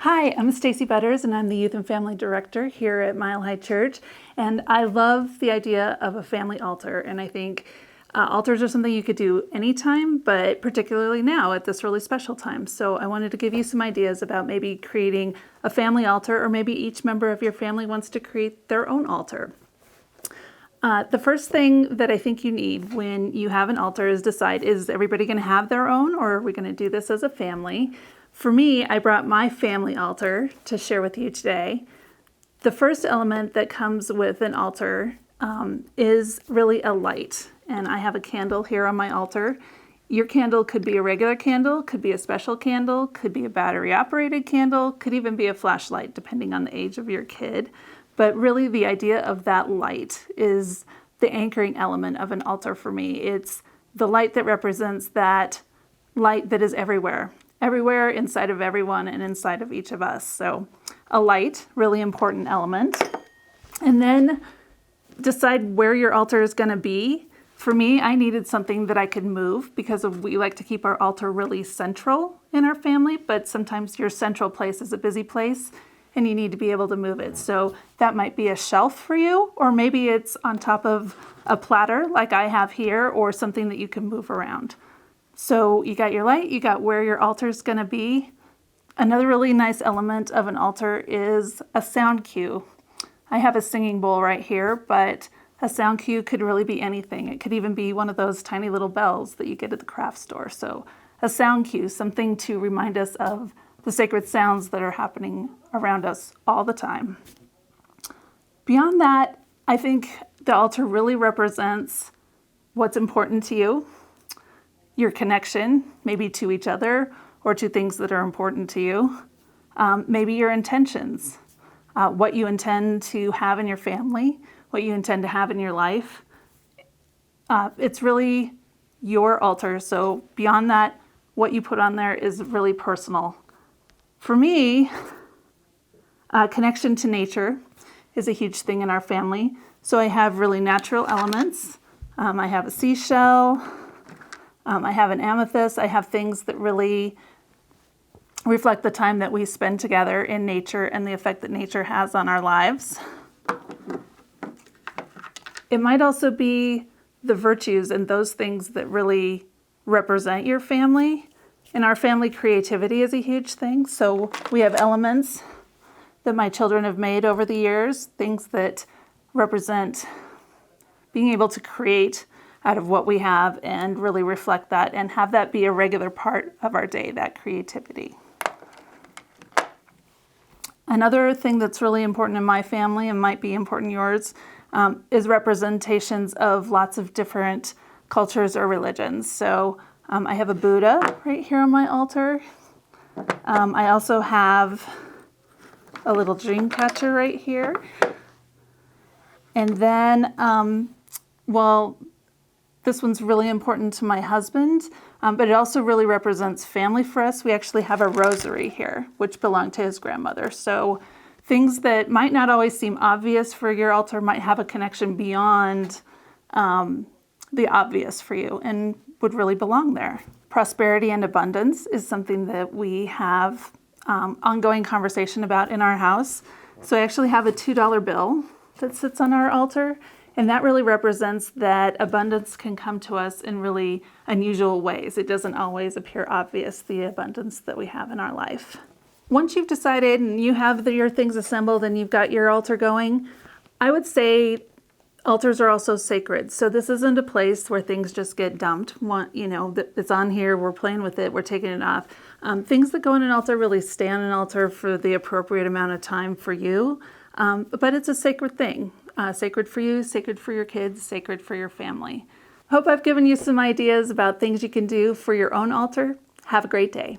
Hi, I'm Stacy Butters, and I'm the Youth and Family Director here at Mile High Church. And I love the idea of a family altar. And I think altars are something you could do anytime, but particularly now at this really special time. So I wanted to give you some ideas about maybe creating a family altar, or maybe each member of your family wants to create their own altar. The first thing that I think you need when you have an altar is decide, is everybody going to have their own, or are we going to do this as a family? For me, I brought my family altar to share with you today. The first element that comes with an altar is really a light. And I have a candle here on my altar. Your candle could be a regular candle, could be a special candle, could be a battery-operated candle, could even be a flashlight, depending on the age of your kid. But really the idea of that light is the anchoring element of an altar for me. It's the light that represents that light that is everywhere inside of everyone and inside of each of us. So a light, really important element. And then decide where your altar is going to be. For me, I needed something that I could move because we like to keep our altar really central in our family, but sometimes your central place is a busy place and you need to be able to move it. So that might be a shelf for you, or maybe it's on top of a platter like I have here, or something that you can move around. So you got your light, you got where your altar is going to be. Another really nice element of an altar is a sound cue. I have a singing bowl right here, but a sound cue could really be anything. It could even be one of those tiny little bells that you get at the craft store. So a sound cue, something to remind us of the sacred sounds that are happening around us all the time. Beyond that, I think the altar really represents what's important to you, your connection, maybe to each other or to things that are important to you, maybe your intentions, what you intend to have in your family, what you intend to have in your life. It's really your altar. So beyond that, what you put on there is really personal. For me, connection to nature is a huge thing in our family. So I have really natural elements. I have a seashell. I have an amethyst. I have things that really reflect the time that we spend together in nature and the effect that nature has on our lives. It might also be the virtues and those things that really represent your family. In our family, creativity is a huge thing. So we have elements that my children have made over the years, things that represent being able to create out of what we have and really reflect that and have that be a regular part of our day, that creativity. Another thing that's really important in my family and might be important in yours is representations of lots of different cultures or religions. So I have a Buddha right here on my altar. I also have a little dream catcher right here. And then, this one's really important to my husband, but it also really represents family for us. We actually have a rosary here, which belonged to his grandmother. So things that might not always seem obvious for your altar might have a connection beyond the obvious for you and would really belong there. Prosperity and abundance is something that we have ongoing conversation about in our house. So I actually have a $2 bill that sits on our altar. And that really represents that abundance can come to us in really unusual ways. It doesn't always appear obvious, the abundance that we have in our life. Once you've decided and you have your things assembled and you've got your altar going, I would say altars are also sacred. So this isn't a place where things just get dumped. It's on here, we're playing with it, we're taking it off. Things that go on an altar really stay on an altar for the appropriate amount of time for you. But it's a sacred thing. Sacred for you, sacred for your kids, sacred for your family. Hope I've given you some ideas about things you can do for your own altar. Have a great day.